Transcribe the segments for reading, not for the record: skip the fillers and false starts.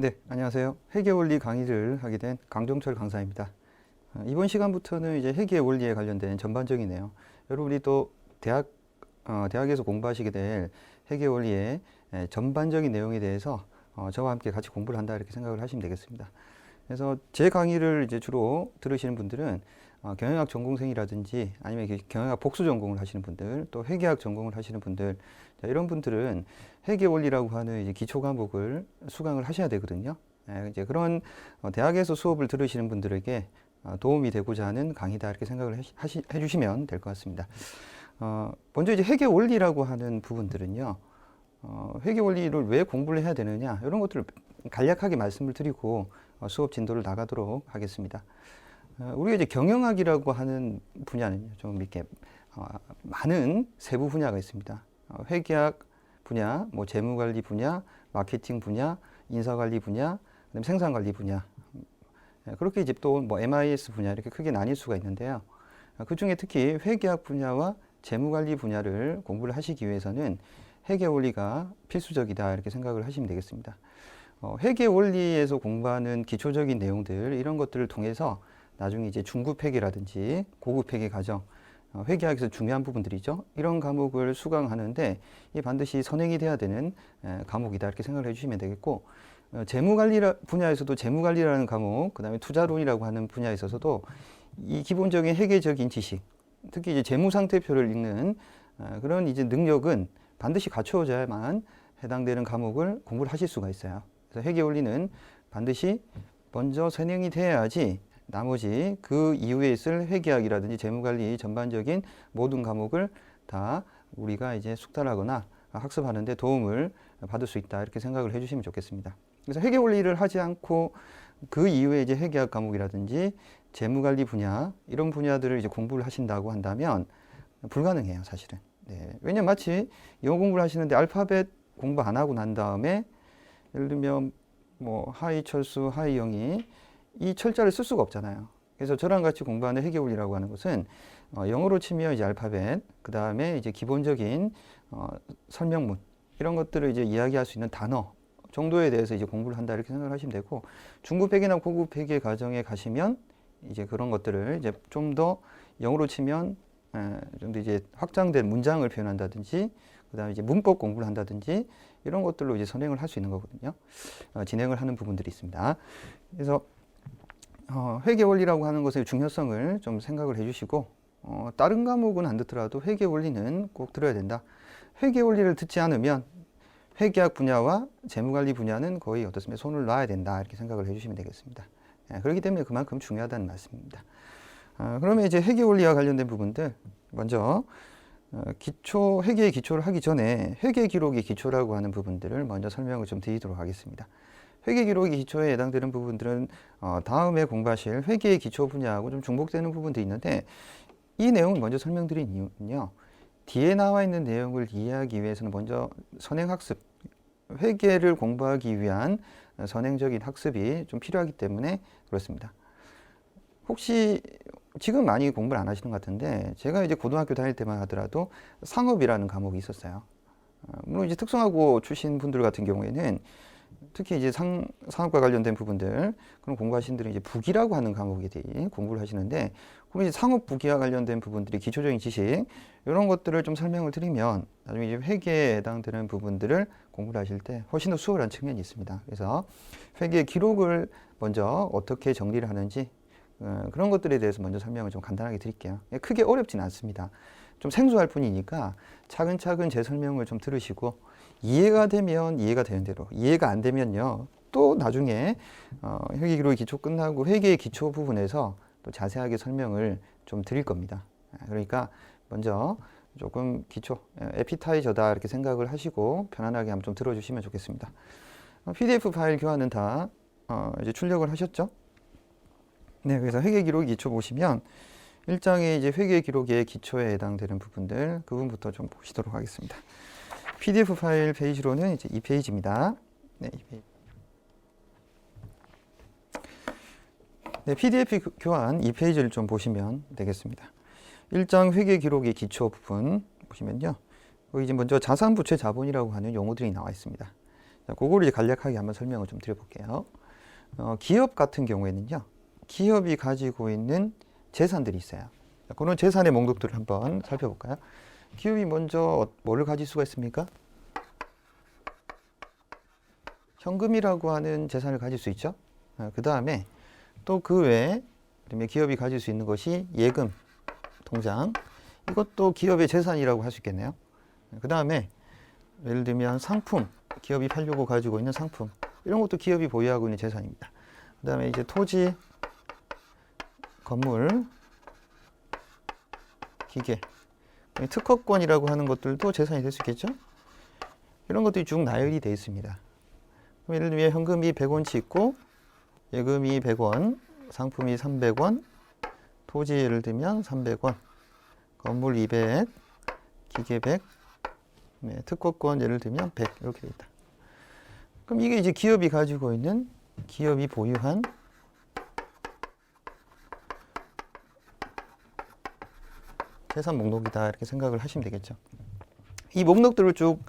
네, 안녕하세요. 회계 원리 강의를 하게 된 강종철 강사입니다. 이번 시간부터는 이제 회계 원리에 관련된 전반적이네요. 여러분이 또 대학에서 공부하시게 될 회계 원리의 전반적인 내용에 대해서 저와 함께 같이 공부를 한다 이렇게 생각을 하시면 되겠습니다. 그래서 제 강의를 이제 주로 들으시는 분들은 경영학 전공생이라든지 아니면 경영학 복수 전공을 하시는 분들, 또 회계학 전공을 하시는 분들, 자, 이런 분들은 회계 원리라고 하는 이제 기초 과목을 수강을 하셔야 되거든요. 이제 그런 대학에서 수업을 들으시는 분들에게 도움이 되고자 하는 강의다 이렇게 생각을 해주시면 될 것 같습니다. 먼저 이제 회계 원리라고 하는 부분들은요. 회계 원리를 왜 공부를 해야 되느냐 이런 것들을 간략하게 말씀을 드리고 수업 진도를 나가도록 하겠습니다. 우리가 이제 경영학이라고 하는 분야는 좀 이렇게 많은 세부 분야가 있습니다. 회계학 분야, 뭐 재무관리 분야, 마케팅 분야, 인사관리 분야, 그다음에 생산관리 분야. 그렇게 이제 또 뭐 MIS 분야 이렇게 크게 나뉠 수가 있는데요. 그 중에 특히 회계학 분야와 재무관리 분야를 공부를 하시기 위해서는 회계 원리가 필수적이다 이렇게 생각을 하시면 되겠습니다. 회계 원리에서 공부하는 기초적인 내용들 이런 것들을 통해서 나중에 이제 중급 회계라든지 고급 회계 과정, 회계학에서 중요한 부분들이죠. 이런 과목을 수강하는데 이 반드시 선행이 돼야 되는 과목이다 이렇게 생각을 해주시면 되겠고, 재무관리 분야에서도 재무관리라는 과목, 그다음에 투자론이라고 하는 분야에 있어서도 이 기본적인 회계적인 지식, 특히 이제 재무상태표를 읽는 그런 이제 능력은 반드시 갖추어져야만 해당되는 과목을 공부를 하실 수가 있어요. 그래서 회계 원리는 반드시 먼저 선행이 돼야지 나머지 그 이후에 있을 회계학이라든지 재무관리 전반적인 모든 과목을 다 우리가 이제 숙달하거나 학습하는데 도움을 받을 수 있다 이렇게 생각을 해주시면 좋겠습니다. 그래서 회계 원리를 하지 않고 그 이후에 이제 회계학 과목이라든지 재무관리 분야 이런 분야들을 이제 공부를 하신다고 한다면 불가능해요, 사실은. 네. 왜냐면 마치 영어 공부를 하시는데 알파벳 공부 안 하고 난 다음에 예를 들면 뭐 하이 철수, 하이 영희 이 철자를 쓸 수가 없잖아요. 그래서 저랑 같이 공부하는 회계 원리라고 하는 것은 영어로 치면 이제 알파벳, 그 다음에 이제 기본적인 설명문 이런 것들을 이제 이야기할 수 있는 단어 정도에 대해서 이제 공부를 한다 이렇게 생각을 하시면 되고, 중급 회계나 고급 회계 과정에 가시면 이제 그런 것들을 이제 좀 더 영어로 치면 좀 더 이제 확장된 문장을 표현한다든지, 그다음에 이제 문법 공부를 한다든지 이런 것들로 이제 선행을 할 수 있는 거거든요. 진행을 하는 부분들이 있습니다. 그래서 회계 원리라고 하는 것의 중요성을 좀 생각을 해주시고, 다른 과목은 안 듣더라도 회계 원리는 꼭 들어야 된다. 회계 원리를 듣지 않으면 회계학 분야와 재무관리 분야는 거의 어떻습니까? 손을 놔야 된다 이렇게 생각을 해주시면 되겠습니다. 그렇기 때문에 그만큼 중요하다는 말씀입니다. 그러면 이제 회계 원리와 관련된 부분들 먼저 회계의 기초를 하기 전에 회계 기록의 기초라고 하는 부분들을 먼저 설명을 좀 드리도록 하겠습니다. 회계 기록의 기초에 해당되는 부분들은 다음에 공부하실 회계의 기초 분야하고 좀 중복되는 부분도 있는데, 이 내용을 먼저 설명드린 이유는요, 뒤에 나와 있는 내용을 이해하기 위해서는 먼저 선행학습, 회계를 공부하기 위한 선행적인 학습이 좀 필요하기 때문에 그렇습니다. 혹시 지금 많이 공부를 안 하시는 것 같은데, 제가 이제 고등학교 다닐 때만 하더라도 상업이라는 과목이 있었어요. 물론 이제 특성화고 출신 분들 같은 경우에는 특히 이제 상업과 관련된 부분들 그런 공부하신 분들은 이제 부기라고 하는 과목에 대해 공부를 하시는데, 그럼 이제 상업 부기와 관련된 부분들이 기초적인 지식 이런 것들을 좀 설명을 드리면 나중에 이제 회계에 해당되는 부분들을 공부를 하실 때 훨씬 더 수월한 측면이 있습니다. 그래서 회계 기록을 먼저 어떻게 정리를 하는지 그런 것들에 대해서 먼저 설명을 좀 간단하게 드릴게요. 크게 어렵진 않습니다. 좀 생소할 뿐이니까 차근차근 제 설명을 좀 들으시고, 이해가 되면 이해가 되는 대로, 이해가 안 되면요 또 나중에 회계 기록의 기초 끝나고 회계의 기초 부분에서 또 자세하게 설명을 좀 드릴 겁니다. 그러니까 먼저 조금 기초, 에피타이저다 이렇게 생각을 하시고 편안하게 한번 좀 들어주시면 좋겠습니다. PDF 파일 교환은 다 이제 출력을 하셨죠? 네, 그래서 회계 기록 기초 보시면 1장에 이제 회계 기록의 기초에 해당되는 부분들 그 부분부터 좀 보시도록 하겠습니다. PDF 파일 페이지로는 이제 이 페이지입니다. 네, 이 페이지. 네, PDF 교환 이 페이지를 좀 보시면 되겠습니다. 1장 회계 기록의 기초 부분 보시면요. 여기 이제 먼저 자산부채 자본이라고 하는 용어들이 나와 있습니다. 자, 그거를 이제 간략하게 한번 설명을 좀 드려볼게요. 기업 같은 경우에는요, 기업이 가지고 있는 재산들이 있어요. 자, 그런 재산의 목록들을 한번 살펴볼까요? 기업이 먼저 뭐를 가질 수가 있습니까? 현금이라고 하는 재산을 가질 수 있죠. 그 다음에 또 그 외에 기업이 가질 수 있는 것이 예금, 통장. 이것도 기업의 재산이라고 할 수 있겠네요. 그 다음에 예를 들면 상품, 기업이 팔려고 가지고 있는 상품. 이런 것도 기업이 보유하고 있는 재산입니다. 그 다음에 이제 토지, 건물, 기계, 특허권이라고 하는 것들도 재산이 될 수 있겠죠. 이런 것들이 쭉 나열이 되어 있습니다. 예를 들면 현금이 100원치 있고 예금이 100원, 상품이 300원, 토지 예를 들면 300원, 건물 200, 기계 100, 특허권 예를 들면 100 이렇게 되어 있다. 그럼 이게 이제 기업이 가지고 있는, 기업이 보유한 재산 목록이다 이렇게 생각을 하시면 되겠죠. 이 목록들을 쭉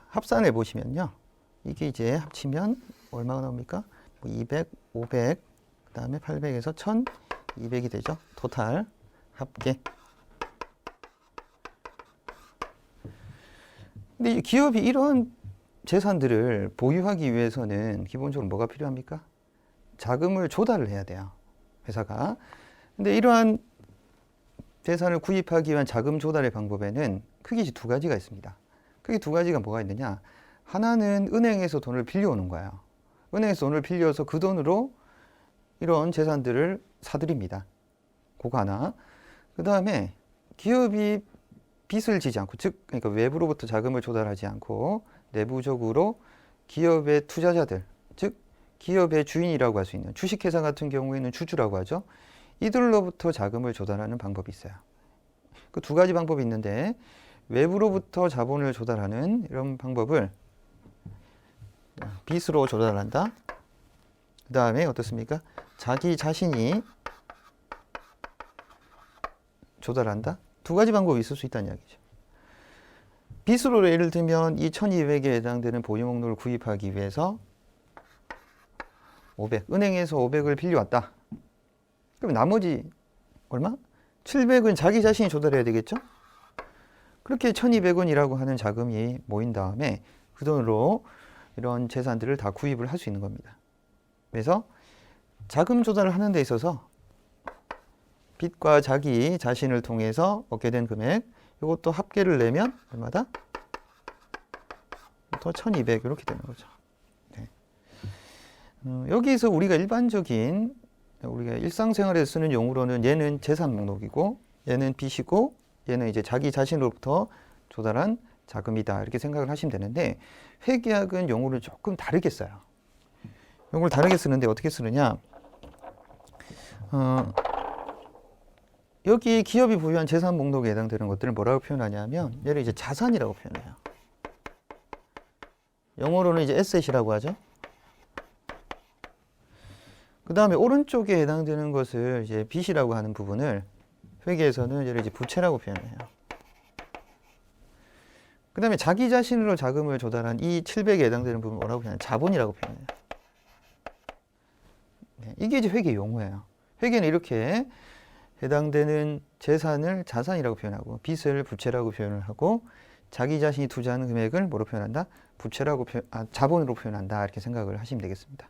합산해 보시면요, 이게 이제 합치면 얼마가 나옵니까? 200, 500, 그 다음에 800에서 1200이 되죠. 토탈 합계. 근데 이 기업이 이런 재산들을 보유하기 위해서는 기본적으로 뭐가 필요합니까? 자금을 조달을 해야 돼요, 회사가. 근데 이러한 재산을 구입하기 위한 자금 조달의 방법에는 크게 두 가지가 있습니다. 크게 두 가지가 뭐가 있느냐? 하나는 은행에서 돈을 빌려오는 거예요. 은행에서 돈을 빌려서 그 돈으로 이런 재산들을 사들입니다. 그거 하나. 그 다음에 기업이 빚을 지지 않고, 즉 그러니까 외부로부터 자금을 조달하지 않고 내부적으로 기업의 투자자들, 즉 기업의 주인이라고 할 수 있는 주식회사 같은 경우에는 주주라고 하죠. 이들로부터 자금을 조달하는 방법이 있어요. 그 두 가지 방법이 있는데, 외부로부터 자본을 조달하는 이런 방법을 빚으로 조달한다. 그 다음에 어떻습니까? 자기 자신이 조달한다. 두 가지 방법이 있을 수 있다는 이야기죠. 빚으로 예를 들면 이 1200에 해당되는 보유 목록을 구입하기 위해서 500, 은행에서 500을 빌려왔다. 그럼 나머지 얼마? 700은 자기 자신이 조달해야 되겠죠? 그렇게 1200원이라고 하는 자금이 모인 다음에 그 돈으로 이런 재산들을 다 구입을 할 수 있는 겁니다. 그래서 자금 조달을 하는 데 있어서 빚과 자기 자신을 통해서 얻게 된 금액, 이것도 합계를 내면 얼마다? 또 1200 이렇게 되는 거죠. 네. 여기서 우리가 일반적인, 우리가 일상생활에서 쓰는 용어로는 얘는 재산 목록이고 얘는 빚이고 얘는 이제 자기 자신으로부터 조달한 자금이다 이렇게 생각을 하시면 되는데, 회계학은 용어를 조금 다르게 써요. 용어를 다르게 쓰는데 어떻게 쓰느냐? 여기 기업이 보유한 재산 목록에 해당되는 것들을 뭐라고 표현하냐면, 얘를 이제 자산이라고 표현해요. 영어로는 이제 asset이라고 하죠. 그 다음에 오른쪽에 해당되는 것을 이제 빚이라고 하는 부분을 회계에서는 얘를 이제 부채라고 표현해요. 그 다음에 자기 자신으로 자금을 조달한 이 700에 해당되는 부분 뭐라고 표현해요? 자본이라고 표현해요. 네, 이게 이제 회계 용어예요. 회계는 이렇게 해당되는 재산을 자산이라고 표현하고 빚을 부채라고 표현을 하고 자기 자신이 투자하는 금액을 뭐로 표현한다? 자본으로 표현한다 이렇게 생각을 하시면 되겠습니다.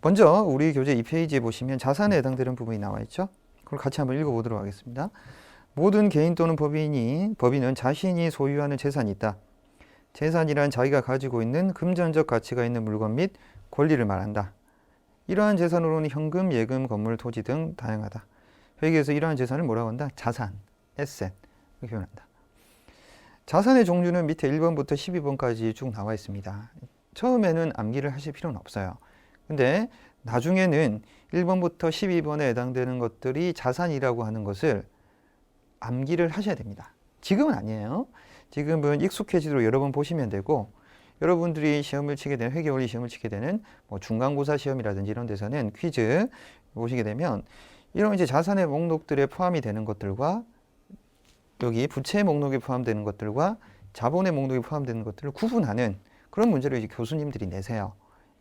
먼저 우리 교재 2페이지에 보시면 자산에 해당되는 부분이 나와 있죠. 그걸 같이 한번 읽어보도록 하겠습니다. 모든 개인 또는 법인은 자신이 소유하는 재산이 있다. 재산이란 자기가 가지고 있는 금전적 가치가 있는 물건 및 권리를 말한다. 이러한 재산으로는 현금, 예금, 건물, 토지 등 다양하다. 회계에서 이러한 재산을 뭐라고 한다? 자산, asset 이렇게 표현한다. 자산의 종류는 밑에 1번부터 12번까지 쭉 나와 있습니다. 처음에는 암기를 하실 필요는 없어요. 근데 나중에는 1번부터 12번에 해당되는 것들이 자산이라고 하는 것을 암기를 하셔야 됩니다. 지금은 아니에요. 지금은 익숙해지도록 여러 번 보시면 되고, 여러분들이 시험을 치게 되는, 회계원리 시험을 치게 되는 뭐 중간고사 시험이라든지 이런 데서는 퀴즈 보시게 되면 이런 이제 자산의 목록들에 포함이 되는 것들과 여기 부채 목록에 포함되는 것들과 자본의 목록에 포함되는 것들을 구분하는 그런 문제를 이제 교수님들이 내세요.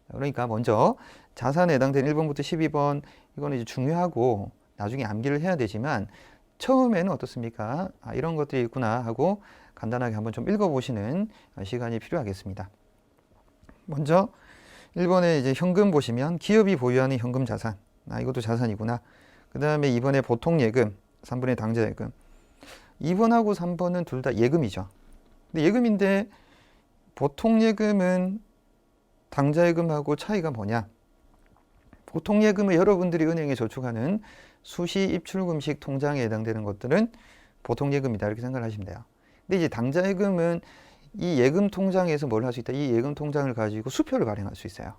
그러니까 먼저 자산에 해당되는 1번부터 12번 이거는 이제 중요하고 나중에 암기를 해야 되지만 처음에는 어떻습니까? 아, 이런 것들이 있구나 하고 간단하게 한번 좀 읽어보시는 시간이 필요하겠습니다. 먼저 1번에 이제 현금 보시면 기업이 보유하는 현금 자산. 아, 이것도 자산이구나. 그 다음에 2번에 보통 예금, 3번에 당좌 예금. 2번하고 3번은 둘 다 예금이죠. 근데 예금인데 보통 예금은 당좌 예금하고 차이가 뭐냐? 보통 예금은 여러분들이 은행에 저축하는 수시 입출금식 통장에 해당되는 것들은 보통 예금이다 이렇게 생각을 하시면 돼요. 근데 이제 당좌 예금은 이 예금 통장에서 뭘 할 수 있다? 이 예금 통장을 가지고 수표를 발행할 수 있어요.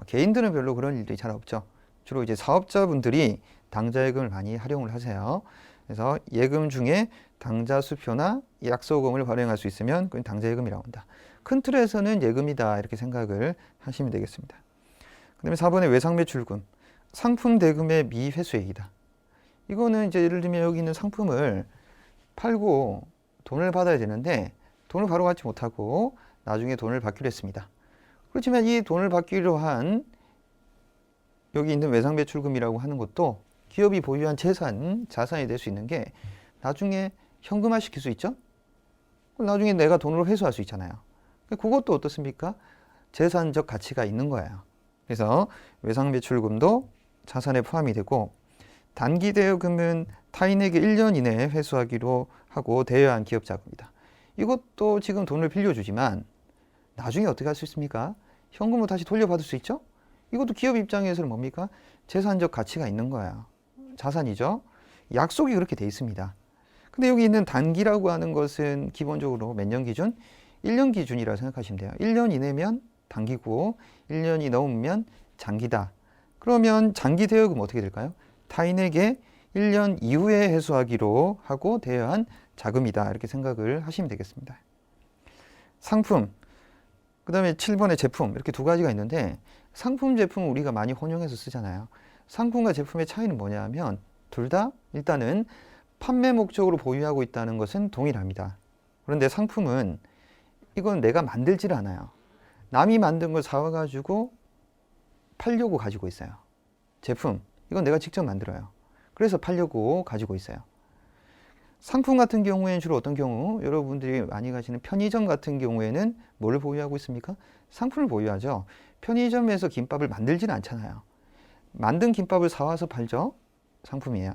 개인들은 별로 그런 일들이 잘 없죠. 주로 이제 사업자분들이 당좌 예금을 많이 활용을 하세요. 그래서 예금 중에 당좌 수표나 약소금을 발행할 수 있으면 그건 당좌 예금이라고 한다. 큰 틀에서는 예금이다 이렇게 생각을 하시면 되겠습니다. 그 다음에 4번에 외상매출금, 상품 대금의 미회수액이다. 이거는 이제 예를 들면 여기 있는 상품을 팔고 돈을 받아야 되는데 돈을 바로 받지 못하고 나중에 돈을 받기로 했습니다. 그렇지만 이 돈을 받기로 한 여기 있는 외상매출금이라고 하는 것도 기업이 보유한 자산이 될 수 있는 게 나중에 현금화 시킬 수 있죠? 나중에 내가 돈으로 회수할 수 있잖아요. 그것도 어떻습니까? 재산적 가치가 있는 거예요. 그래서 외상매출금도 자산에 포함이 되고 단기 대여금은 타인에게 1년 이내에 회수하기로 하고 대여한 기업 자금이다. 이것도 지금 돈을 빌려주지만 나중에 어떻게 할 수 있습니까? 현금으로 다시 돌려받을 수 있죠? 이것도 기업 입장에서는 뭡니까? 재산적 가치가 있는 거예요. 자산이죠. 약속이 그렇게 돼 있습니다. 근데 여기 있는 단기라고 하는 것은 기본적으로 몇 년 기준? 1년 기준이라고 생각하시면 돼요. 1년 이내면 단기고 1년이 넘으면 장기다. 그러면 장기 대여금 어떻게 될까요? 타인에게 1년 이후에 회수하기로 하고 대여한 자금이다. 이렇게 생각을 하시면 되겠습니다. 상품, 그 다음에 7번의 제품 이렇게 두 가지가 있는데 상품, 제품은 우리가 많이 혼용해서 쓰잖아요. 상품과 제품의 차이는 뭐냐 하면 둘 다 일단은 판매 목적으로 보유하고 있다는 것은 동일합니다. 그런데 상품은 이건 내가 만들지를 않아요. 남이 만든 걸 사와가지고 팔려고 가지고 있어요. 제품, 이건 내가 직접 만들어요. 그래서 팔려고 가지고 있어요. 상품 같은 경우에는 주로 어떤 경우? 여러분들이 많이 가시는 편의점 같은 경우에는 뭘 보유하고 있습니까? 상품을 보유하죠. 편의점에서 김밥을 만들지는 않잖아요. 만든 김밥을 사와서 팔죠. 상품이에요.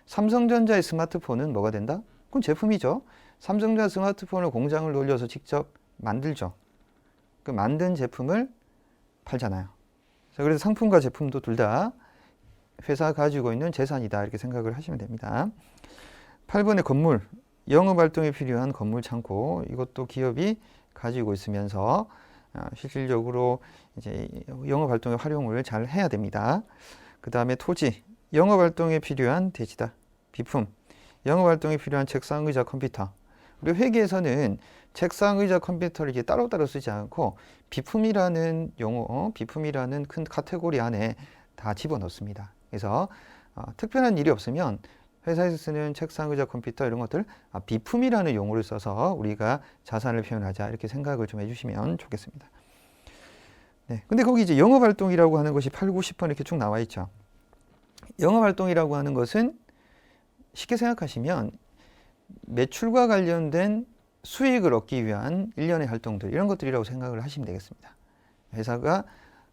삼성전자의 스마트폰은 뭐가 된다? 그건 제품이죠. 삼성전자 스마트폰을 공장을 돌려서 직접 만들죠. 그 만든 제품을 팔잖아요. 그래서 상품과 제품도 둘 다 회사가 가지고 있는 재산이다 이렇게 생각을 하시면 됩니다. 8번의 건물, 영업활동에 필요한 건물 창고, 이것도 기업이 가지고 있으면서 실질적으로 이제 영업활동의 활용을 잘 해야 됩니다. 그 다음에 토지, 영업활동에 필요한 대지다. 비품, 영업활동에 필요한 책상, 의자, 컴퓨터. 우리 회계에서는 책상, 의자, 컴퓨터를 이제 따로따로 쓰지 않고 비품이라는 용어, 비품이라는 큰 카테고리 안에 다 집어넣습니다. 그래서 특별한 일이 없으면 회사에서 쓰는 책상, 의자, 컴퓨터 이런 것들 비품이라는 용어를 써서 우리가 자산을 표현하자 이렇게 생각을 좀 해주시면 좋겠습니다. 네, 근데 거기 이제 영업활동이라고 하는 것이 8, 9, 10번 이렇게 쭉 나와 있죠. 영업활동이라고 하는 것은 쉽게 생각하시면 매출과 관련된 수익을 얻기 위한 일련의 활동들 이런 것들이라고 생각을 하시면 되겠습니다. 회사가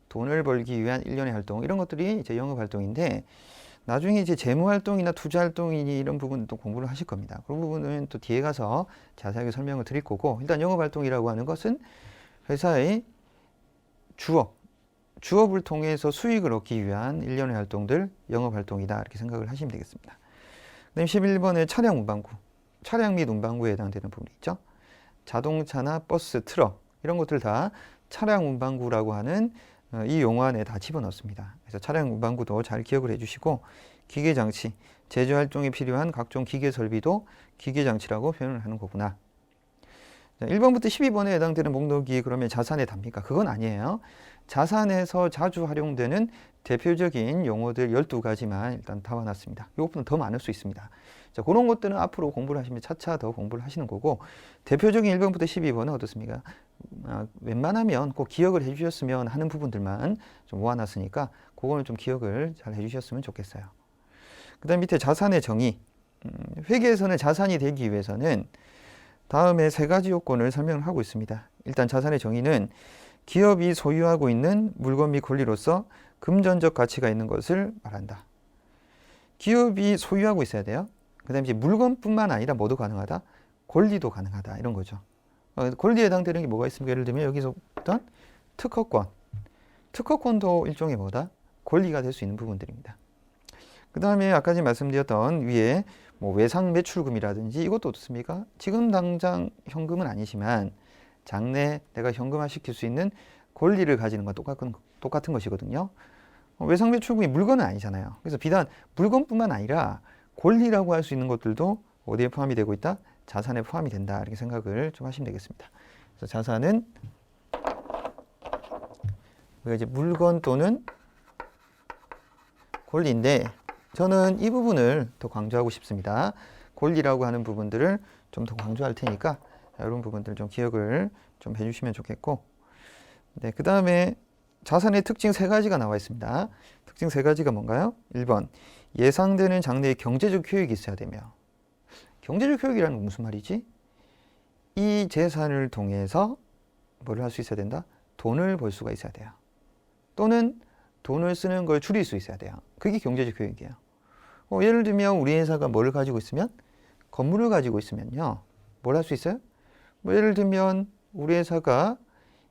돈을 벌기 위한 일련의 활동 이런 것들이 이제 영업활동인데 나중에 이제 재무활동이나 투자활동이니 이런 부분도 공부를 하실 겁니다. 그런 부분은 또 뒤에 가서 자세하게 설명을 드릴 거고 일단 영업활동이라고 하는 것은 회사의 주업을 통해서 수익을 얻기 위한 일련의 활동들 영업활동이다 이렇게 생각을 하시면 되겠습니다. 그다음에 11번의 차량 운반구, 차량 및 운반구에 해당되는 부분이 있죠. 자동차나 버스, 트럭 이런 것들 다 차량 운반구라고 하는 이 용어 안에 다 집어넣습니다. 그래서 차량 운반구도 잘 기억을 해주시고 기계장치, 제조활동에 필요한 각종 기계 설비도 기계장치라고 표현을 하는 거구나. 1번부터 12번에 해당되는 목록이 그러면 자산에 답니까? 그건 아니에요. 자산에서 자주 활용되는 대표적인 용어들 12가지만 일단 담아놨습니다. 이것보다 더 많을 수 있습니다. 자, 그런 것들은 앞으로 공부를 하시면 차차 더 공부를 하시는 거고 대표적인 1번부터 12번은 어떻습니까? 웬만하면 꼭 기억을 해주셨으면 하는 부분들만 좀 모아놨으니까 그거는 좀 기억을 잘 해주셨으면 좋겠어요. 그 다음 밑에 자산의 정의. 회계에서는 자산이 되기 위해서는 다음에 세 가지 요건을 설명을 하고 있습니다. 일단 자산의 정의는 기업이 소유하고 있는 물건 및 권리로서 금전적 가치가 있는 것을 말한다. 기업이 소유하고 있어야 돼요. 그 다음에 이제 물건뿐만 아니라 뭐도 가능하다? 권리도 가능하다. 이런 거죠. 권리에 해당되는 게 뭐가 있습니까? 예를 들면 여기서 어떤 특허권. 특허권도 일종의 뭐다? 권리가 될 수 있는 부분들입니다. 그 다음에 아까 전에 말씀드렸던 위에 뭐 외상 매출금이라든지 이것도 어떻습니까? 지금 당장 현금은 아니지만 장래 내가 현금화 시킬 수 있는 권리를 가지는 건 똑같은 것이거든요. 외상 매출금이 물건은 아니잖아요. 그래서 비단 물건뿐만 아니라 권리라고 할 수 있는 것들도 어디에 포함이 되고 있다? 자산에 포함이 된다. 이렇게 생각을 좀 하시면 되겠습니다. 그래서 자산은 이제 물건 또는 권리인데 저는 이 부분을 더 강조하고 싶습니다. 권리라고 하는 부분들을 좀 더 강조할 테니까 이런 부분들 좀 기억을 좀 해주시면 좋겠고, 네, 그 다음에 자산의 특징 세 가지가 나와 있습니다. 특징 세 가지가 뭔가요? 1번, 예상되는 장래의 경제적 효익이 있어야 되며, 경제적 효익이라는 건 무슨 말이지? 이 재산을 통해서 뭐를 할 수 있어야 된다? 돈을 벌 수가 있어야 돼요. 또는 돈을 쓰는 걸 줄일 수 있어야 돼요. 그게 경제적 효익이에요. 예를 들면 우리 회사가 뭐를 가지고 있으면, 건물을 가지고 있으면요, 뭘 할 수 있어요? 뭐 예를 들면 우리 회사가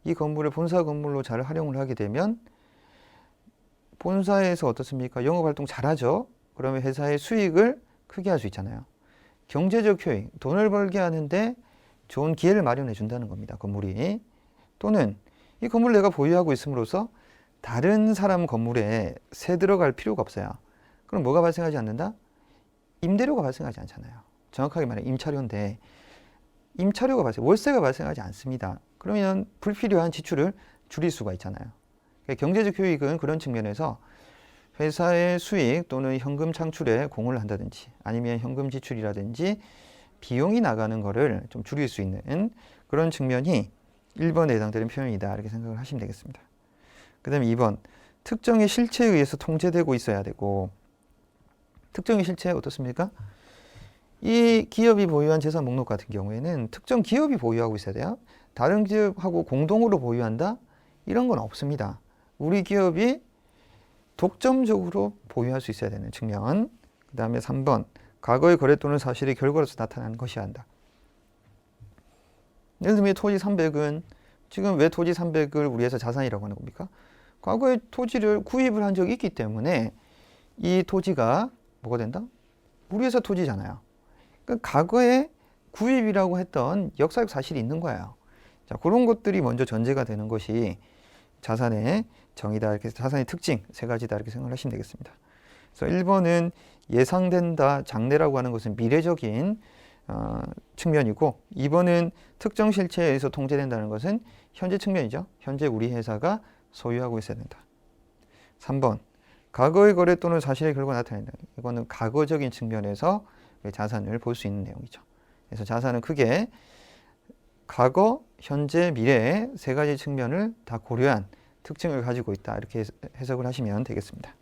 이 건물을 본사 건물로 잘 활용을 하게 되면 본사에서 어떻습니까? 영업활동 잘하죠? 그러면 회사의 수익을 크게 할 수 있잖아요. 경제적 효익, 돈을 벌게 하는데 좋은 기회를 마련해 준다는 겁니다. 건물이. 또는 이 건물을 내가 보유하고 있음으로써 다른 사람 건물에 새 들어갈 필요가 없어요. 그럼 뭐가 발생하지 않는다? 임대료가 발생하지 않잖아요. 정확하게 말하면 임차료인데 임차료가 월세가 발생하지 않습니다. 그러면 불필요한 지출을 줄일 수가 있잖아요. 그러니까 경제적 효익은 그런 측면에서 회사의 수익 또는 현금 창출에 공을 한다든지 아니면 현금 지출이라든지 비용이 나가는 거를 좀 줄일 수 있는 그런 측면이 1번에 해당되는 표현이다. 이렇게 생각을 하시면 되겠습니다. 그 다음에 2번, 특정의 실체에 의해서 통제되고 있어야 되고, 특정의 실체 어떻습니까? 이 기업이 보유한 재산 목록 같은 경우에는 특정 기업이 보유하고 있어야 돼요. 다른 기업하고 공동으로 보유한다? 이런 건 없습니다. 우리 기업이 독점적으로 보유할 수 있어야 되는 측면. 그 다음에 3번, 과거의 거래 또는 사실의 결과로서 나타나는 것이어야 한다. 예를 들면 토지 300은 지금 왜 토지 300을 우리 회사 자산이라고 하는 겁니까? 과거에 토지를 구입을 한 적이 있기 때문에 이 토지가 뭐가 된다? 우리 회사 토지잖아요. 그러니까 과거에 구입이라고 했던 역사적 사실이 있는 거예요. 자, 그런 것들이 먼저 전제가 되는 것이 자산의 정의다. 이렇게 자산의 특징 세 가지다. 이렇게 생각을 하시면 되겠습니다. 그래서 1번은 예상된다. 장래라고 하는 것은 미래적인 측면이고, 2번은 특정 실체에 의해서 통제된다는 것은 현재 측면이죠. 현재 우리 회사가 소유하고 있어야 된다. 3번, 과거의 거래 또는 사실의 결과가 나타낸다. 이거는 과거적인 측면에서 자산을 볼 수 있는 내용이죠. 그래서 자산은 크게 과거, 현재, 미래의 세 가지 측면을 다 고려한 특징을 가지고 있다. 이렇게 해석을 하시면 되겠습니다.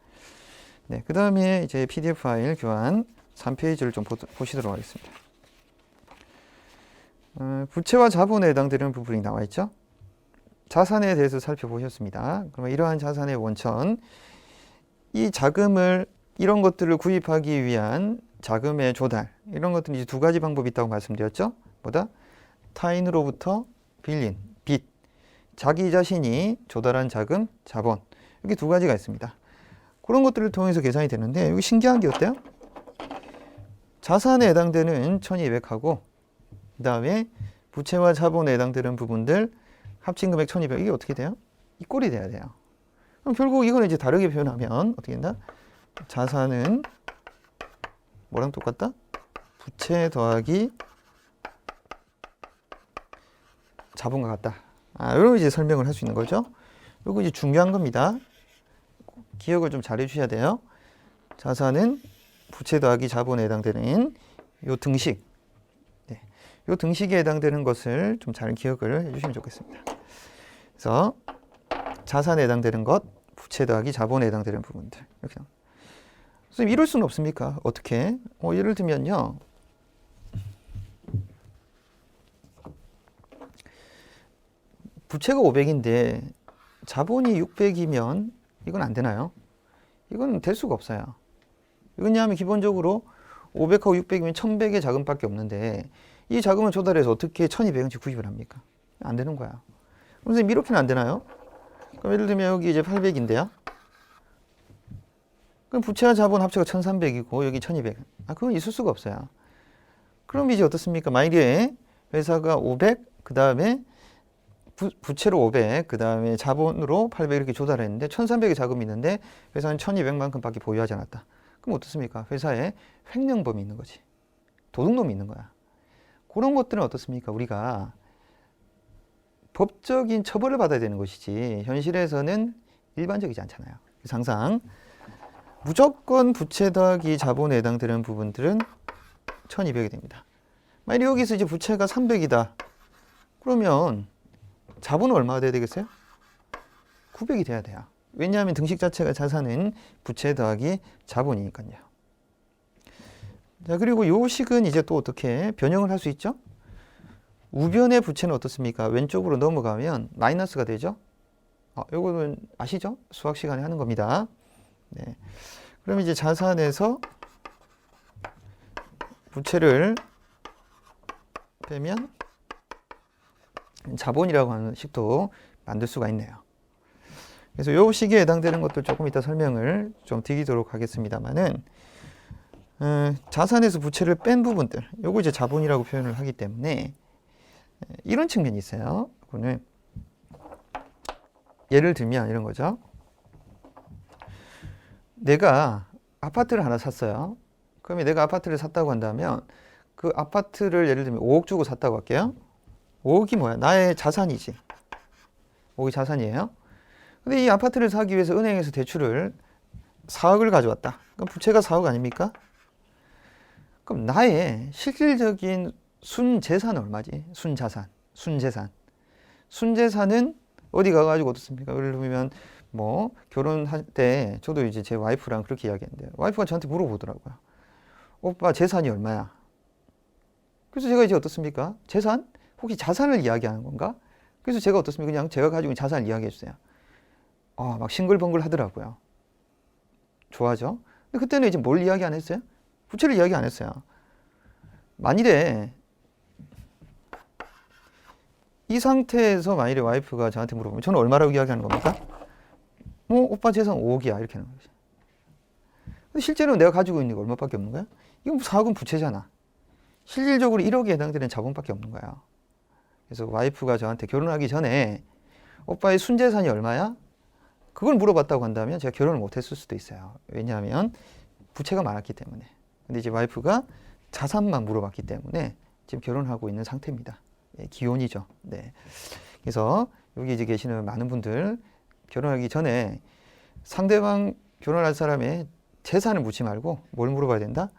네, 그 다음에 이제 PDF 파일 교환 3페이지를 좀 보시도록 하겠습니다. 부채와 자본에 해당되는 부분이 나와 있죠. 자산에 대해서 살펴보셨습니다. 그러면 이러한 자산의 원천, 이 자금을 이런 것들을 구입하기 위한 자금의 조달, 이런 것들은 이제 두 가지 방법이 있다고 말씀드렸죠. 뭐다? 타인으로부터 빌린 빚, 자기 자신이 조달한 자금, 자본, 이렇게 두 가지가 있습니다. 그런 것들을 통해서 계산이 되는데 여기 신기한 게 어때요? 자산에 해당되는 1200하고 그 다음에 부채와 자본에 해당되는 부분들 합친 금액 1200, 이게 어떻게 돼요? 이 꼴이 돼야 돼요. 그럼 결국 이거는 이제 다르게 표현하면 어떻게 된다? 자산은 뭐랑 똑같다? 부채 더하기 자본과 같다. 이런 이제 설명을 할 수 있는 거죠. 이거 이제 중요한 겁니다. 기억을 좀 잘 해주셔야 돼요. 자산은 부채 더하기 자본에 해당되는 요 등식. 네. 요 등식에 해당되는 것을 좀 잘 기억을 해주시면 좋겠습니다. 그래서 자산에 해당되는 것, 부채 더하기 자본에 해당되는 부분들 이렇게 나옵니다. 선생님 이럴 수는 없습니까? 어떻게? 예를 들면요. 부채가 500인데 자본이 600이면 이건 안 되나요? 이건 될 수가 없어요. 왜냐하면 기본적으로 500하고 600이면 1100의 자금밖에 없는데 이 자금을 조달해서 어떻게 1200원씩 구입을 합니까? 안 되는 거야. 그럼 선생님 이렇게는 안 되나요? 그럼 예를 들면 여기 이제 800인데요. 그럼 부채와 자본 합쳐가 1300이고 여기 1200. 그건 있을 수가 없어요. 그럼 이제 어떻습니까? 만일에 회사가 500, 그 다음에 부채로 500, 그 다음에 자본으로 800 이렇게 조달했는데 1300의 자금이 있는데 회사는 1200만큼밖에 보유하지 않았다. 그럼 어떻습니까? 회사에 횡령범이 있는 거지. 도둑놈이 있는 거야. 그런 것들은 어떻습니까? 우리가 법적인 처벌을 받아야 되는 것이지 현실에서는 일반적이지 않잖아요. 그래서 항상 무조건 부채 더하기 자본에 해당되는 부분들은 1200이 됩니다. 만약 여기서 이제 부채가 300이다. 그러면 자본은 얼마가 돼야 되겠어요? 900이 돼야 돼요. 왜냐하면 등식 자체가 자산은 부채 더하기 자본이니까요. 자, 그리고 요 식은 이제 또 어떻게 변형을 할 수 있죠? 우변의 부채는 어떻습니까? 왼쪽으로 넘어가면 마이너스가 되죠? 요거는 아시죠? 수학 시간에 하는 겁니다. 네. 그럼 이제 자산에서 부채를 빼면 자본이라고 하는 식도 만들 수가 있네요. 그래서 요 식에 해당되는 것들 조금 이따 설명을 좀 드리도록 하겠습니다만은 자산에서 부채를 뺀 부분들, 요거 이제 자본이라고 표현을 하기 때문에 이런 측면이 있어요. 이거는 예를 들면 이런 거죠. 내가 아파트를 하나 샀어요. 그러면 내가 아파트를 샀다고 한다면 그 아파트를 예를 들면 5억 주고 샀다고 할게요. 5억이 뭐야? 나의 자산이지. 5억이 자산이에요. 근데 이 아파트를 사기 위해서 은행에서 대출을 4억을 가져왔다. 그럼 부채가 4억 아닙니까? 그럼 나의 실질적인 순재산은 얼마지? 순자산, 순재산. 순재산은 어디 가가지고 어떻습니까? 예를 들면 뭐 결혼할 때 저도 이제 제 와이프랑 그렇게 이야기했는데 와이프가 저한테 물어보더라고요. 오빠 재산이 얼마야? 그래서 제가 이제 어떻습니까? 재산? 혹시 자산을 이야기하는 건가? 그래서 제가 어떻습니까? 그냥 제가 가지고 있는 자산을 이야기해 주세요. 막 싱글벙글 하더라고요. 좋아하죠? 근데 그때는 이제 뭘 이야기 안 했어요? 부채를 이야기 안 했어요. 만일에 이 상태에서 만일에 와이프가 저한테 물어보면 저는 얼마라고 이야기하는 겁니까? 오빠 재산 5억이야 이렇게 하는 거지. 근데 실제로 내가 가지고 있는 게 얼마밖에 없는 거야? 이건 4억은 부채잖아. 실질적으로 1억에 해당되는 자본밖에 없는 거야. 그래서 와이프가 저한테 결혼하기 전에 오빠의 순재산이 얼마야? 그걸 물어봤다고 한다면 제가 결혼을 못했을 수도 있어요. 왜냐하면 부채가 많았기 때문에. 근데 이제 와이프가 자산만 물어봤기 때문에 지금 결혼하고 있는 상태입니다. 기혼이죠. 네. 그래서 여기 이제 계시는 많은 분들 결혼하기 전에 상대방 결혼할 사람의 재산을 묻지 말고 뭘 물어봐야 된다?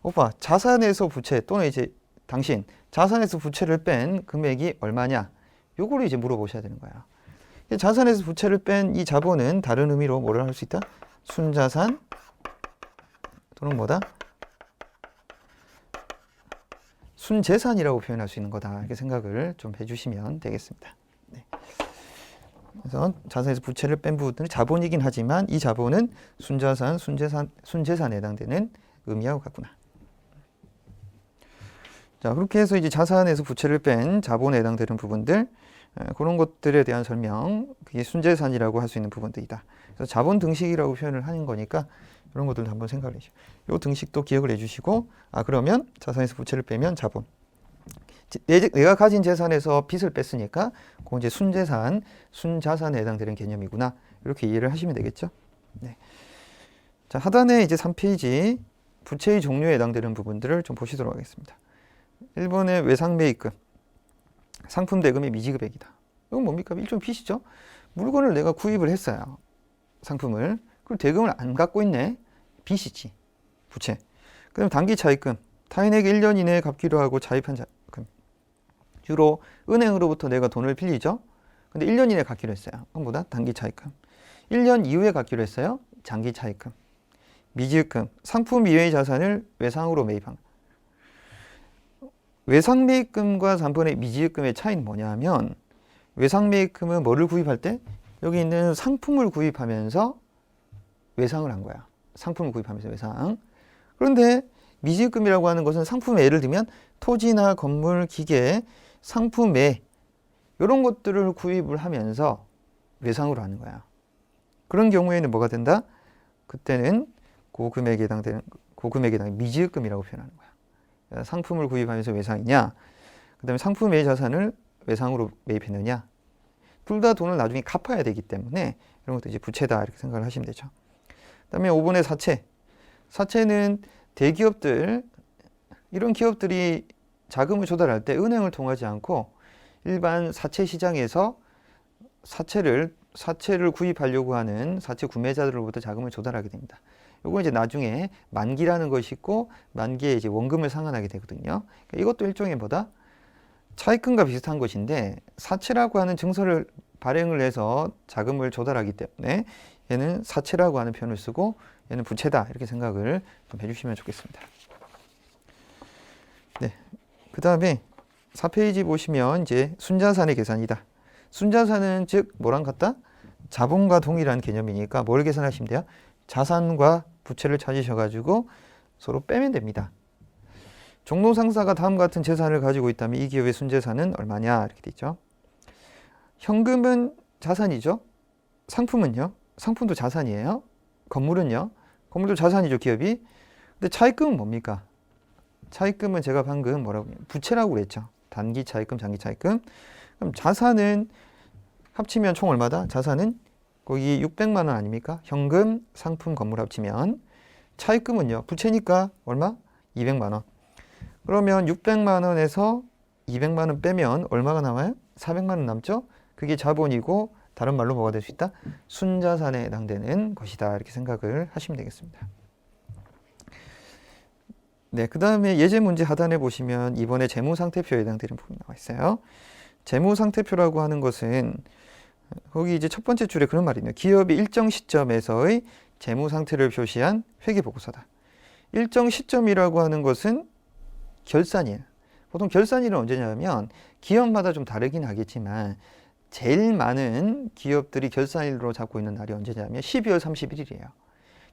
오빠 자산에서 부채 또는 이제 당신 자산에서 부채를 뺀 금액이 얼마냐? 요거를 이제 물어보셔야 되는 거예요. 자산에서 부채를 뺀 이 자본은 다른 의미로 뭐를 할 수 있다? 순자산 또는 뭐다? 순재산이라고 표현할 수 있는 거다. 이렇게 생각을 좀 해주시면 되겠습니다. 네. 그래서 자산에서 부채를 뺀 부분은 자본이긴 하지만 이 자본은 순자산, 순재산에 해당되는 의미하고 같구나. 자, 그렇게 해서 이제 자산에서 부채를 뺀 자본에 해당되는 부분들, 그런 것들에 대한 설명, 그게 순재산이라고 할 수 있는 부분들이다. 그래서 자본 등식이라고 표현을 하는 거니까 이런 것들도 한번 생각을 해주시고, 이 등식도 기억을 해주시고, 그러면 자산에서 부채를 빼면 자본. 내가 가진 재산에서 빚을 뺐으니까 그건 이제 순재산, 순자산에 해당되는 개념이구나. 이렇게 이해를 하시면 되겠죠. 네. 자, 하단에 이제 3페이지 부채의 종류에 해당되는 부분들을 좀 보시도록 하겠습니다. 1번의 외상매입금, 상품 대금의 미지급액이다. 이건 뭡니까? 일종 빚이죠. 물건을 내가 구입을 했어요. 상품을. 그리고 대금을 안 갖고 있네. 빚이지. 부채. 그 다음 단기 차입금. 타인에게 1년 이내에 갚기로 하고 차입한 자금. 주로 은행으로부터 내가 돈을 빌리죠. 근데 1년 이내에 갚기로 했어요. 그럼 뭐다? 단기 차입금. 1년 이후에 갚기로 했어요. 장기 차입금. 미지급금. 상품 이외의 자산을 외상으로 매입한. 외상 매입금과 단번에 미지급금의 차이는 뭐냐 하면 외상 매입금은 뭐를 구입할 때? 여기 있는 상품을 구입하면서 외상을 한 거야. 상품을 구입하면서 외상. 그런데 미지급금이라고 하는 것은 상품에 예를 들면 토지나 건물, 기계, 상품에 이런 것들을 구입을 하면서 외상으로 하는 거야. 그런 경우에는 뭐가 된다? 그때는 고금액에 해당되는 미지급금이라고 표현하는 거야. 상품을 구입하면서 외상이냐, 그 다음에 상품 외의 자산을 외상으로 매입했느냐, 둘 다 돈을 나중에 갚아야 되기 때문에 이런 것도 이제 부채다 이렇게 생각을 하시면 되죠. 그 다음에 5번의 사채. 사채는 대기업들, 이런 기업들이 자금을 조달할 때 은행을 통하지 않고 일반 사채 시장에서 사채를 구입하려고 하는 사채 구매자들로부터 자금을 조달하게 됩니다. 요거 이제 나중에 만기라는 것이 있고 만기에 이제 원금을 상환하게 되거든요. 그러니까 이것도 일종의 뭐다? 차입금과 비슷한 것인데 사채라고 하는 증서를 발행을 해서 자금을 조달하기 때문에 얘는 사채라고 하는 표현을 쓰고 얘는 부채다 이렇게 생각을 좀 해주시면 좋겠습니다. 네, 그 다음에 4페이지 보시면 이제 순자산의 계산이다. 순자산은 즉 뭐랑 같다? 자본과 동일한 개념이니까 뭘 계산하시면 돼요? 자산과 부채를 찾으셔가지고 서로 빼면 됩니다. 종로상사가 다음과 같은 재산을 가지고 있다면 이 기업의 순재산은 얼마냐 이렇게 돼 있죠. 현금은 자산이죠. 상품은요? 상품도 자산이에요. 건물은요? 건물도 자산이죠, 기업이. 근데 차입금은 뭡니까? 차입금은 제가 방금 뭐라고 부채라고 그랬죠. 단기 차입금, 장기 차입금. 그럼 자산은 합치면 총 얼마다? 자산은 거기 600만 원 아닙니까? 현금, 상품, 건물 합치면. 차입금은요. 부채니까 얼마? 200만 원. 그러면 600만 원에서 200만 원 빼면 얼마가 남아요? 400만 원 남죠? 그게 자본이고 다른 말로 뭐가 될 수 있다? 순자산에 해당되는 것이다. 이렇게 생각을 하시면 되겠습니다. 네, 그 다음에 예제 문제 하단에 보시면 이번에 재무상태표에 해당되는 부분이 나와 있어요. 재무상태표라고 하는 것은 거기 이제 첫 번째 줄에 그런 말이 있네요. 기업이 일정 시점에서의 재무상태를 표시한 회계보고서다. 일정 시점이라고 하는 것은 결산일. 보통 결산일은 언제냐면 기업마다 좀 다르긴 하겠지만 제일 많은 기업들이 결산일로 잡고 있는 날이 언제냐면 12월 31일이에요.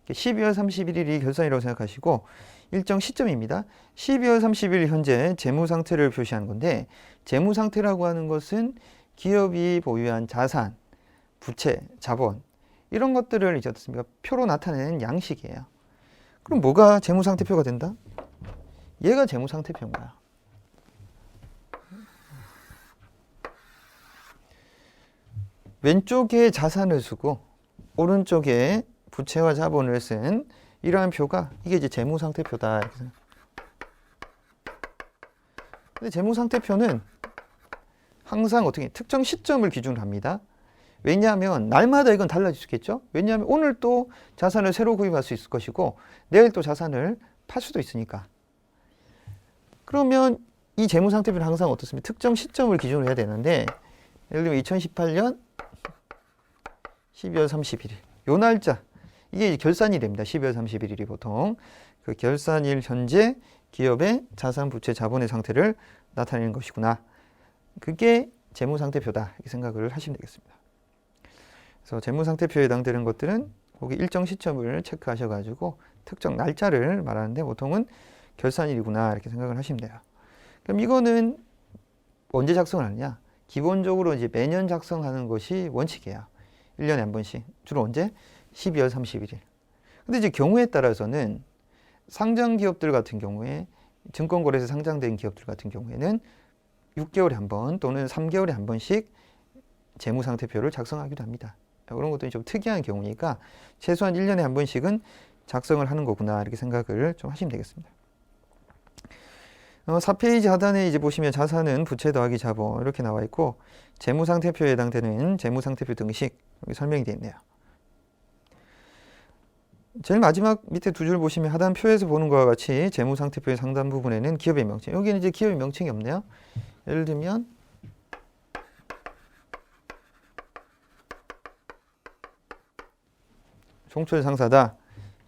12월 31일이 결산이라고 생각하시고 일정 시점입니다. 12월 30일 현재 재무상태를 표시하는 건데 재무상태라고 하는 것은 기업이 보유한 자산, 부채, 자본 이런 것들을 이제 어떻습니까? 표로 나타내는 양식이에요. 그럼 뭐가 재무상태표가 된다? 얘가 재무상태표인 거야. 왼쪽에 자산을 쓰고 오른쪽에 부채와 자본을 쓴 이러한 표가 이게 이제 재무상태표다. 근데 재무상태표는 항상 어떻게 특정 시점을 기준으로 합니다. 왜냐하면 날마다 이건 달라질 수 있겠죠. 왜냐하면 오늘 또 자산을 새로 구입할 수 있을 것이고 내일 또 자산을 팔 수도 있으니까. 그러면 이 재무상태표는 항상 어떻습니까? 특정 시점을 기준으로 해야 되는데 예를 들면 2018년 12월 31일 요 날짜 이게 결산일입니다. 12월 31일이 보통 그 결산일 현재 기업의 자산, 부채, 자본의 상태를 나타내는 것이구나. 그게 재무상태표다 이렇게 생각을 하시면 되겠습니다. 그래서 재무상태표에 해당되는 것들은 거기 일정 시점을 체크하셔가지고 특정 날짜를 말하는데 보통은 결산일이구나 이렇게 생각을 하시면 돼요. 그럼 이거는 언제 작성을 하느냐? 기본적으로 이제 매년 작성하는 것이 원칙이에요. 1년에 한 번씩. 주로 언제? 12월 31일. 근데 이제 경우에 따라서는 상장 기업들 같은 경우에 증권거래소에 상장된 기업들 같은 경우에는 6개월에 한 번 또는 3개월에 한 번씩 재무상태표를 작성하기도 합니다. 그런 것들이 좀 특이한 경우니까 최소한 1년에 한 번씩은 작성을 하는 거구나 이렇게 생각을 좀 하시면 되겠습니다. 4페이지 하단에 이제 보시면 자산은 부채 더하기 자본 이렇게 나와 있고 재무상태표에 해당되는 재무상태표 등식 여기 설명이 되어 있네요. 제일 마지막 밑에 두 줄 보시면 하단 표에서 보는 것과 같이 재무상태표의 상단 부분에는 기업의 명칭 여기는 이제 기업의 명칭이 없네요. 예를 들면 종철 상사다.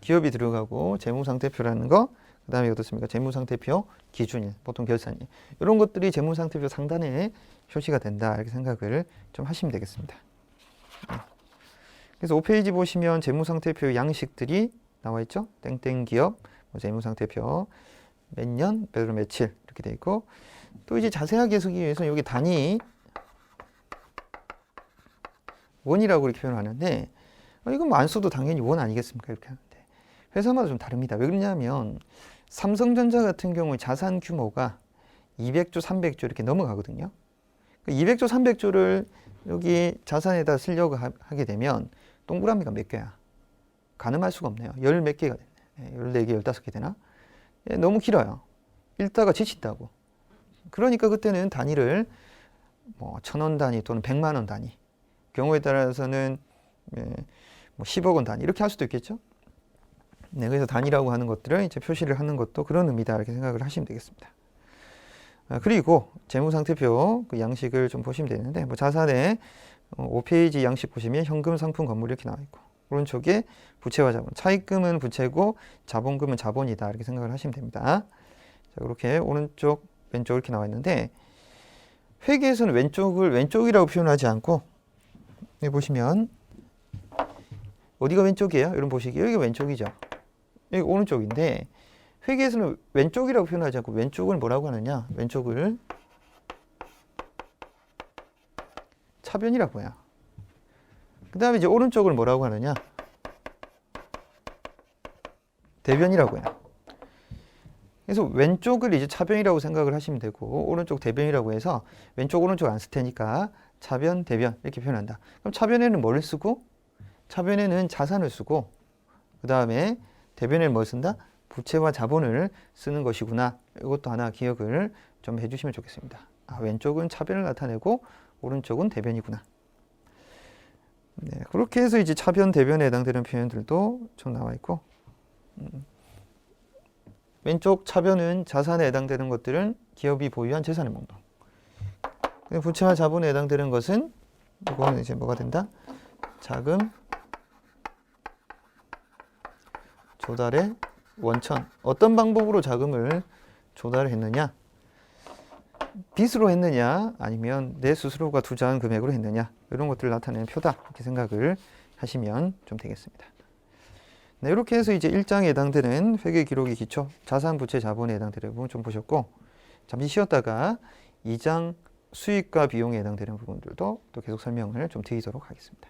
기업이 들어가고 재무상태표라는 거, 그 다음에 어떻습니까? 재무상태표 기준일, 보통 결산일. 이런 것들이 재무상태표 상단에 표시가 된다. 이렇게 생각을 좀 하시면 되겠습니다. 그래서 5페이지 보시면 재무상태표 양식들이 나와 있죠. 땡땡 기업, 재무상태표 몇 년, 몇 월 며칠 이렇게 돼 있고, 또 이제 자세하게 해석하기 위해서 여기 단위 원이라고 이렇게 표현하는데, 이건 뭐 안 써도 당연히 원 아니겠습니까? 이렇게 하는데 회사마다 좀 다릅니다. 왜 그러냐면 삼성전자 같은 경우 자산 규모가 200조, 300조 이렇게 넘어가거든요. 200조, 300조를 여기 자산에다 쓰려고 하게 되면 동그라미가 몇 개야? 가늠할 수가 없네요. 열 몇 개가 되네. 14개, 15개 되나? 너무 길어요. 읽다가 지친다고. 그러니까 그때는 단위를 뭐 1,000원 단위 또는 100만 원 단위, 경우에 따라서는 뭐 10억 원 단위 이렇게 할 수도 있겠죠. 네, 그래서 단위라고 하는 것들을 이제 표시를 하는 것도 그런 의미다 이렇게 생각을 하시면 되겠습니다. 그리고 재무상태표 그 양식을 좀 보시면 되는데, 뭐 자산에 5페이지 양식 보시면 현금, 상품, 건물 이렇게 나와 있고, 오른쪽에 부채와 자본, 차입금은 부채고 자본금은 자본이다 이렇게 생각을 하시면 됩니다. 자, 그렇게 오른쪽, 왼쪽 이렇게 나와 있는데, 회계에서는 왼쪽을 왼쪽이라고 표현하지 않고, 여기 보시면 어디가 왼쪽이에요? 여러분 보시기에 여기가 왼쪽이죠. 여기 오른쪽인데, 회계에서는 왼쪽이라고 표현하지 않고 왼쪽을 뭐라고 하느냐? 왼쪽을 차변이라고 해요. 그 다음에 이제 오른쪽을 뭐라고 하느냐? 대변이라고 해요. 그래서 왼쪽을 이제 차변이라고 생각을 하시면 되고, 오른쪽 대변이라고 해서 왼쪽 오른쪽 안 쓸 테니까 차변 대변 이렇게 표현한다. 그럼 차변에는 뭘 쓰고, 차변에는 자산을 쓰고, 그 다음에 대변에는 뭘 쓴다? 부채와 자본을 쓰는 것이구나. 이것도 하나 기억을 좀 해주시면 좋겠습니다. 왼쪽은 차변을 나타내고 오른쪽은 대변이구나. 네, 그렇게 해서 이제 차변, 대변에 해당되는 표현들도 좀 나와 있고, 왼쪽 차변은 자산에 해당되는 것들은 기업이 보유한 재산의 목록. 부채와 자본에 해당되는 것은 이거는 이제 뭐가 된다? 자금, 조달의 원천. 어떤 방법으로 자금을 조달했느냐? 빚으로 했느냐? 아니면 내 스스로가 투자한 금액으로 했느냐? 이런 것들을 나타내는 표다. 이렇게 생각을 하시면 좀 되겠습니다. 네, 이렇게 해서 이제 1장에 해당되는 회계 기록의 기초, 자산, 부채, 자본에 해당되는 부분 좀 보셨고, 잠시 쉬었다가 2장 수익과 비용에 해당되는 부분들도 또 계속 설명을 좀 드리도록 하겠습니다.